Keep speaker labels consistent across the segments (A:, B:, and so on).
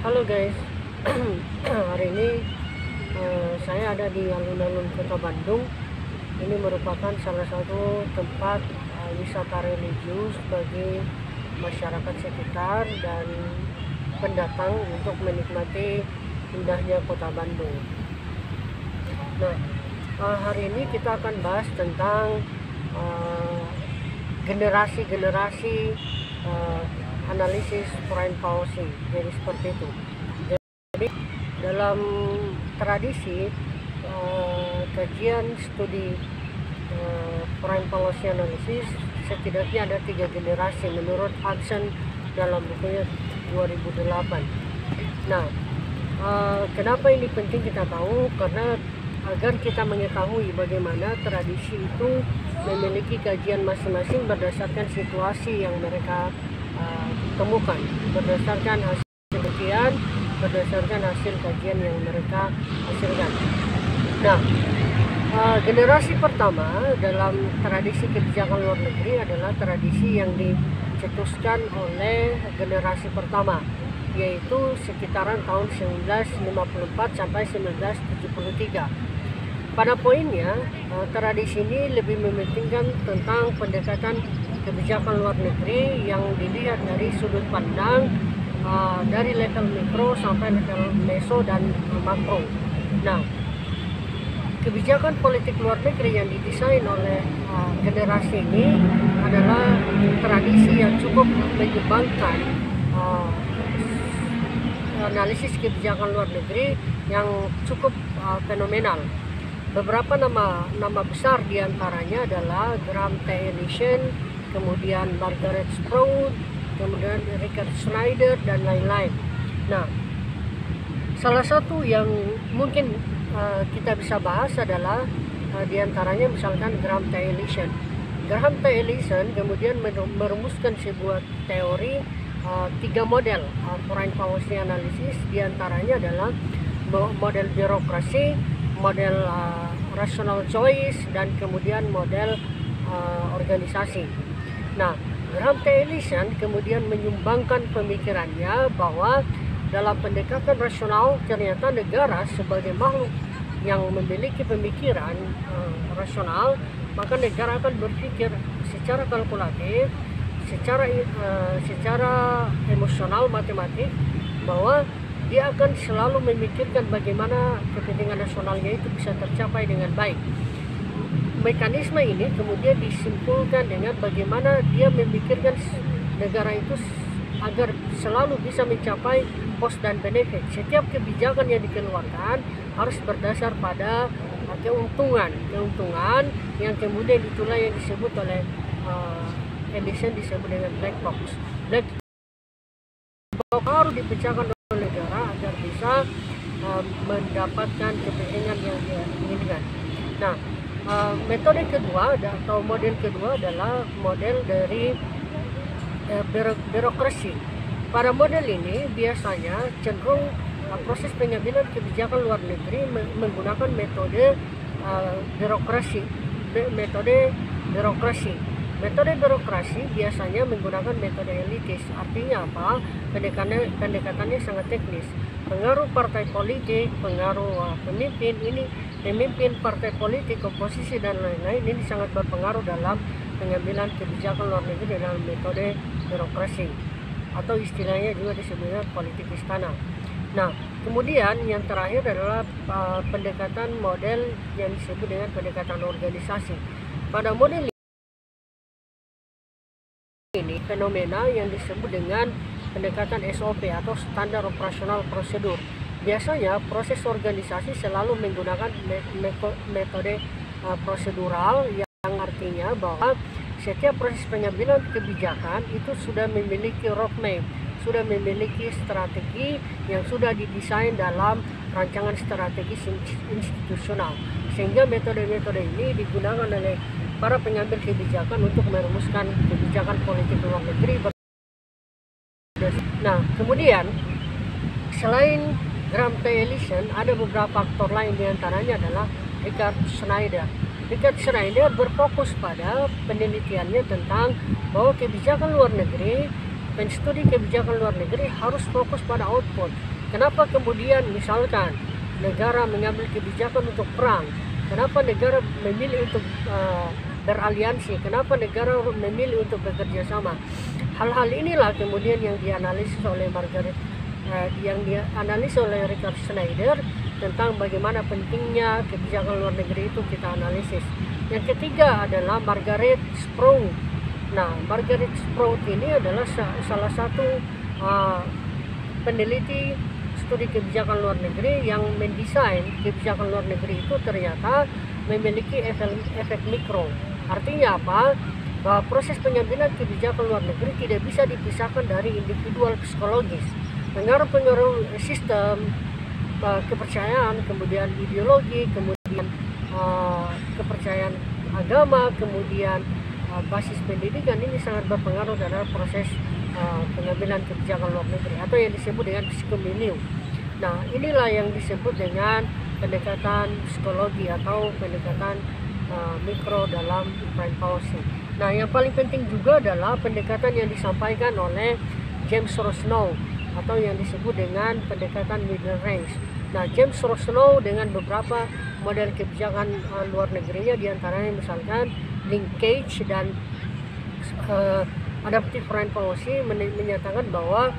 A: Halo guys, hari ini saya ada di alun-alun Kota Bandung. Ini merupakan salah satu tempat wisata religius bagi masyarakat sekitar dan pendatang untuk menikmati indahnya Kota Bandung. Nah, hari ini kita akan bahas tentang generasi-generasi analisis foreign policy. Jadi seperti itu. Jadi dalam tradisi kajian studi foreign policy analysis, setidaknya ada 3 generasi menurut Hudson dalam bukunya 2008. Nah, kenapa ini penting kita tahu? Karena agar kita mengetahui bagaimana tradisi itu memiliki kajian masing-masing berdasarkan situasi yang mereka temukan, berdasarkan hasil kajian, berdasarkan hasil kajian yang mereka hasilkan. Nah, generasi pertama dalam tradisi kebijakan luar negeri adalah tradisi yang dicetuskan oleh generasi pertama, yaitu sekitaran tahun 1954 sampai 1973. Pada poinnya, tradisi ini lebih mementingkan tentang pendekatan kebijakan luar negeri yang dilihat dari sudut pandang dari level mikro sampai level meso dan makro. Nah, kebijakan politik luar negeri yang didesain oleh generasi ini adalah tradisi yang cukup menyebalkan analisis kebijakan luar negeri yang cukup fenomenal. Beberapa nama besar diantaranya adalah Graham T. Ellison, kemudian Margaret Sprout, kemudian Richard Schneider, dan lain-lain. Nah, salah satu yang mungkin kita bisa bahas adalah diantaranya misalkan Graham T. Ellison. Graham T. Ellison kemudian merumuskan sebuah teori 3 model foreign policy analysis, diantaranya adalah model birokrasi, model rational choice, dan kemudian model organisasi. Nah, Graham T. Ellison kemudian menyumbangkan pemikirannya bahwa dalam pendekatan rasional ternyata negara sebagai makhluk yang memiliki pemikiran rasional, maka negara akan berpikir secara kalkulatif, secara emosional, matematik, bahwa dia akan selalu memikirkan bagaimana kepentingan nasionalnya itu bisa tercapai dengan baik. Mekanisme ini kemudian disimpulkan dengan bagaimana dia memikirkan negara itu agar selalu bisa mencapai cost dan benefit. Setiap kebijakan yang dikeluarkan harus berdasar pada keuntungan yang kemudian itulah yang disebut oleh Edison disebut dengan black box. Black box harus dipecahkan oleh negara agar bisa mendapatkan kepentingan yang dia inginkan. Nah, metode kedua atau model kedua adalah model dari birokrasi. Pada model ini biasanya cenderung proses pengambilan kebijakan luar negeri menggunakan metode birokrasi. Metode birokrasi biasanya menggunakan metode elitis. Artinya apa? Pendekatannya sangat teknis. Pengaruh partai politik, pengaruh pemimpin partai politik, komposisi, dan lain-lain ini sangat berpengaruh dalam pengambilan kebijakan luar negeri dalam metode birokrasi, atau istilahnya juga disebutnya politik istana. Nah, kemudian yang terakhir adalah pendekatan model yang disebut dengan pendekatan organisasi. Pada model ini fenomena yang disebut dengan pendekatan SOP atau standar operasional prosedur. Biasanya proses organisasi selalu menggunakan metode prosedural, yang artinya bahwa setiap proses pengambilan kebijakan itu sudah memiliki roadmap, sudah memiliki strategi yang sudah didesain dalam rancangan strategis institusional, sehingga metode-metode ini digunakan oleh para pengambil kebijakan untuk merumuskan kebijakan politik luar negeri. Nah, kemudian selain Graham T. Ellison, ada beberapa faktor lain, diantaranya adalah Richard Schneider. Richard Schneider berfokus pada penelitiannya tentang bahwa kebijakan luar negeri penstudi kebijakan luar negeri harus fokus pada output. Kenapa kemudian misalkan negara mengambil kebijakan untuk perang? Kenapa negara memilih untuk beraliansi? Kenapa negara memilih untuk bekerja sama? Hal-hal inilah kemudian yang dianalisis oleh Richard Schneider tentang bagaimana pentingnya kebijakan luar negeri itu kita analisis. Yang ketiga adalah Margaret Sprout. Nah, Margaret Sprout ini adalah salah satu peneliti studi kebijakan luar negeri yang mendesain kebijakan luar negeri itu ternyata memiliki efek mikro. Artinya apa? Bahwa proses pengambilan kebijakan luar negeri tidak bisa dipisahkan dari individual psikologis. Pengaruh-pengaruh sistem, kepercayaan, kemudian ideologi, kemudian kepercayaan agama, kemudian basis pendidikan ini sangat berpengaruh dalam proses pengambilan kebijakan luar negeri atau yang disebut dengan psikomiliu. Nah, inilah yang disebut dengan pendekatan psikologi atau pendekatan mikro dalam foreign policy. Nah, yang paling penting juga adalah pendekatan yang disampaikan oleh James Rosenau atau yang disebut dengan pendekatan middle range. Nah, James Rosenau dengan beberapa model kebijakan luar negerinya, diantaranya misalkan linkage dan adaptive foreign policy, menyatakan bahwa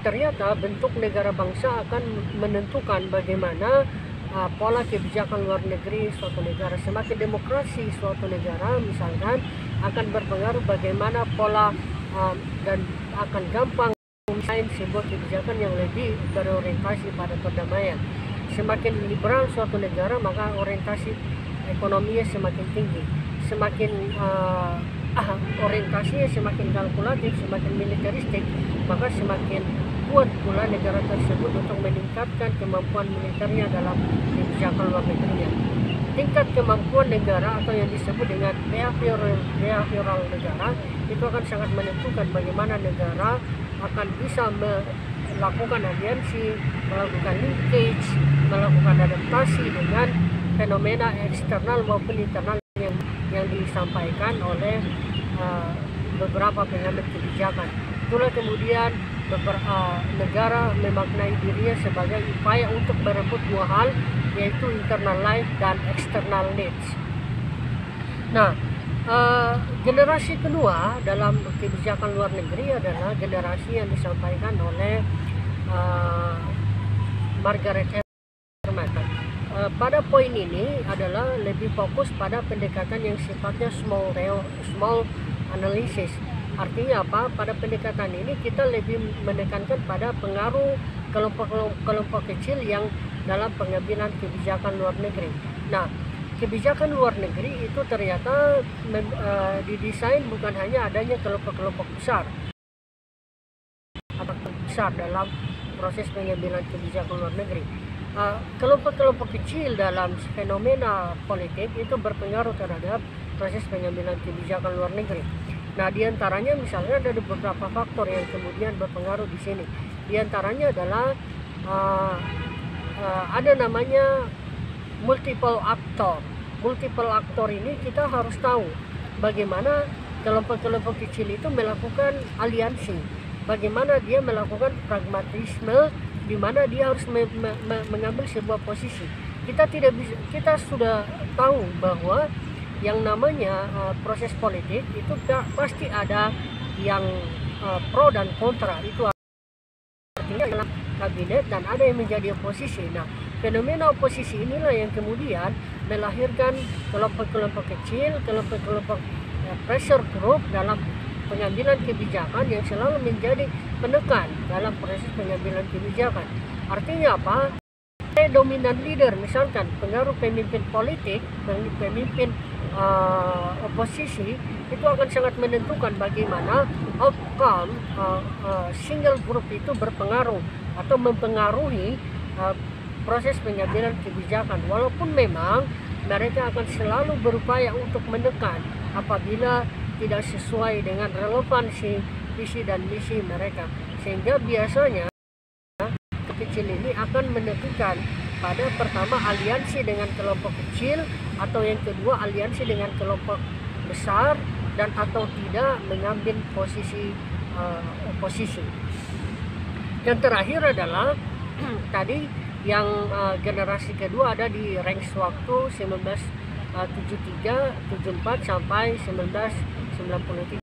A: ternyata bentuk negara bangsa akan menentukan bagaimana pola kebijakan luar negeri suatu negara. Semakin demokrasi suatu negara misalkan akan berpengaruh bagaimana pola dan akan gampang mendesain sebuah kebijakan yang lebih berorientasi pada perdamaian. Semakin liberal suatu negara, maka orientasi ekonominya semakin tinggi. Semakin orientasinya semakin kalkulatif, semakin militeristik, maka semakin kuat pula negara tersebut untuk meningkatkan kemampuan militernya dalam kebijakan luar negerinya. Tingkat kemampuan negara atau yang disebut dengan behavioral negara itu akan sangat menentukan bagaimana negara akan bisa melakukan aliansi, melakukan linkage, melakukan adaptasi dengan fenomena eksternal maupun internal yang disampaikan oleh beberapa pengambil kebijakan. Itulah kemudian negara memaknai dirinya sebagai upaya untuk merebut dua hal, yaitu internal life dan external needs. Nah, generasi kedua dalam kebijakan luar negeri adalah generasi yang disampaikan oleh Margaret Herman. Pada poin ini adalah lebih fokus pada pendekatan yang sifatnya small analysis. Artinya apa? Pada pendekatan ini kita lebih menekankan pada pengaruh kelompok kecil yang dalam pengambilan kebijakan luar negeri. Nah, kebijakan luar negeri itu ternyata didesain bukan hanya adanya kelompok-kelompok besar dalam proses pengambilan kebijakan luar negeri. Kelompok-kelompok kecil dalam fenomena politik itu berpengaruh terhadap proses pengambilan kebijakan luar negeri. Nah, diantaranya misalnya ada beberapa faktor yang kemudian berpengaruh di sini. Diantaranya adalah ada namanya multiple actor. Multiple actor ini kita harus tahu bagaimana kelompok-kelompok kecil itu melakukan aliansi, bagaimana dia melakukan pragmatisme, di mana dia harus mengambil sebuah posisi. Kita sudah tahu bahwa yang namanya proses politik itu pasti ada yang pro dan kontra. Itu artinya dalam kabinet dan ada yang menjadi oposisi. Nah, fenomena oposisi inilah yang kemudian melahirkan kelompok-kelompok kecil, kelompok-kelompok pressure group dalam pengambilan kebijakan yang selalu menjadi penekan dalam proses pengambilan kebijakan. Artinya apa? Dominan leader, misalkan pengaruh pemimpin politik, pemimpin oposisi itu akan sangat menentukan bagaimana outcome single group itu berpengaruh atau mempengaruhi proses pengambilan kebijakan, walaupun memang mereka akan selalu berupaya untuk menekan apabila tidak sesuai dengan relevansi visi dan misi mereka, sehingga biasanya kecil ini akan menentukan pada pertama aliansi dengan kelompok kecil, atau yang kedua aliansi dengan kelompok besar, dan atau tidak mengambil posisi oposisi. Dan terakhir adalah tadi yang generasi kedua ada di range waktu 1973, 74 sampai 1993.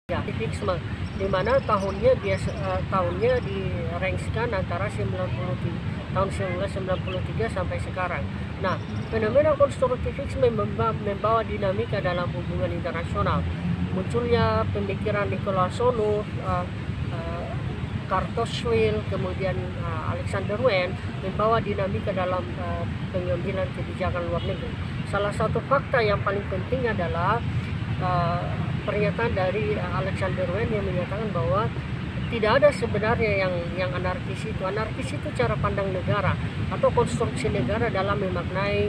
A: Ya, di mana tahunnya di range-kan antara tahun 1993 sampai sekarang. Nah, fenomena konstruktivisme membawa dinamika dalam hubungan internasional. Munculnya pemikiran Nicholas Sonu, Kartoshvili, kemudian Alexander Wen membawa dinamika dalam pengambilan kebijakan luar negeri. Salah satu fakta yang paling penting adalah pernyataan dari Alexander Wen yang menyatakan bahwa tidak ada sebenarnya yang anarkis itu. Anarkis itu cara pandang negara atau konstruksi negara dalam memaknai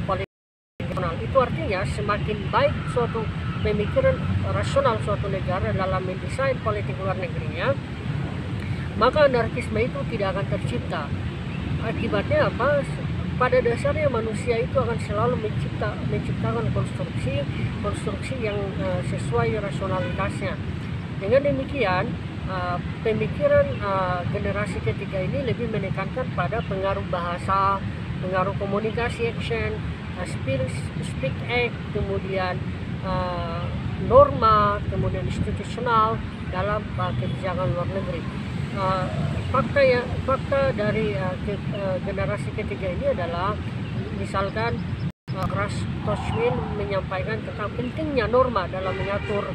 A: politik nasional. Itu artinya semakin baik suatu pemikiran rasional suatu negara dalam mendesain politik luar negerinya, maka anarkisme itu tidak akan tercipta. Akibatnya apa? Pada dasarnya manusia itu akan selalu menciptakan konstruksi yang sesuai rasionalitasnya. Dengan demikian, pemikiran generasi ketiga ini lebih menekankan pada pengaruh bahasa, pengaruh komunikasi action, speak act, kemudian norma, kemudian institusional dalam kebijakan luar negeri. Fakta dari generasi ketiga ini adalah misalkan Kartoshvili menyampaikan tentang pentingnya norma dalam mengatur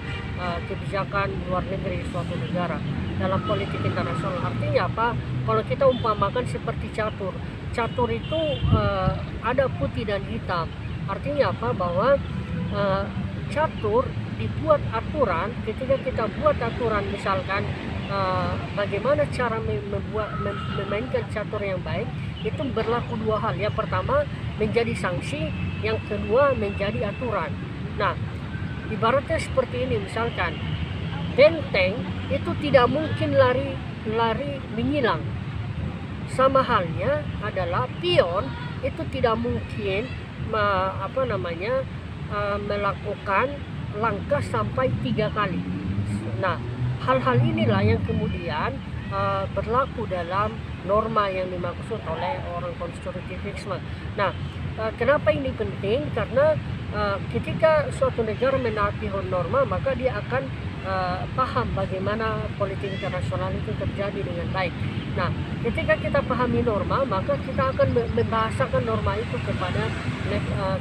A: kebijakan luar negeri suatu negara dalam politik internasional. Artinya apa? Kalau kita umpamakan seperti catur itu ada putih dan hitam. Artinya apa? Bahwa catur dibuat aturan. Ketika kita buat aturan, misalkan bagaimana cara memainkan catur yang baik, itu berlaku dua hal. Yang pertama menjadi sanksi, yang kedua menjadi aturan. Nah, ibaratnya seperti ini, misalkan benteng itu tidak mungkin lari menyilang. Sama halnya adalah pion itu tidak mungkin melakukan langkah sampai 3 kali. Nah, hal-hal inilah yang kemudian berlaku dalam norma yang dimaksud oleh orang konstruktivisme. Nah, kenapa ini penting? Karena ketika suatu negara menaati norma, maka dia akan paham bagaimana politik internasional itu terjadi dengan baik. Nah, ketika kita pahami norma, maka kita akan membahasakan norma itu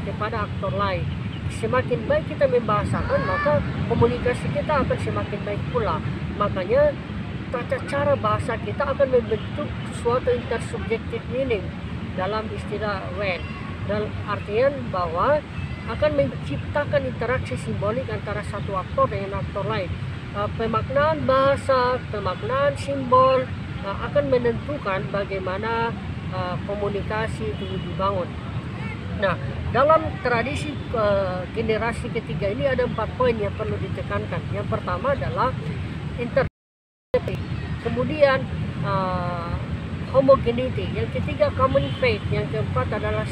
A: kepada aktor lain. Semakin baik kita membahasakan, maka komunikasi kita akan semakin baik pula. Makanya tata cara bahasa kita akan membentuk suatu intersubjective meaning dalam istilah Wen. Dan artian bahwa akan menciptakan interaksi simbolik antara satu aktor dengan aktor lain. Pemaknaan bahasa, pemaknaan simbol akan menentukan bagaimana komunikasi itu dibangun. Nah, dalam tradisi generasi ketiga ini ada 4 poin yang perlu ditekankan. Yang pertama adalah interpretation, kemudian homogeneity, yang ketiga common faith, yang keempat adalah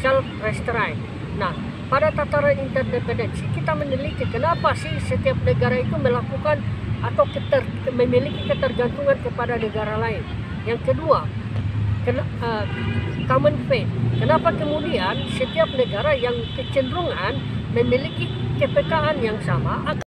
A: self restraint. Nah, pada tataran interdependensi kita meneliti kenapa sih setiap negara itu melakukan atau memiliki ketergantungan kepada negara lain. Yang kedua, common faith. Kenapa kemudian setiap negara yang kecenderungan memiliki kepekaan yang sama akan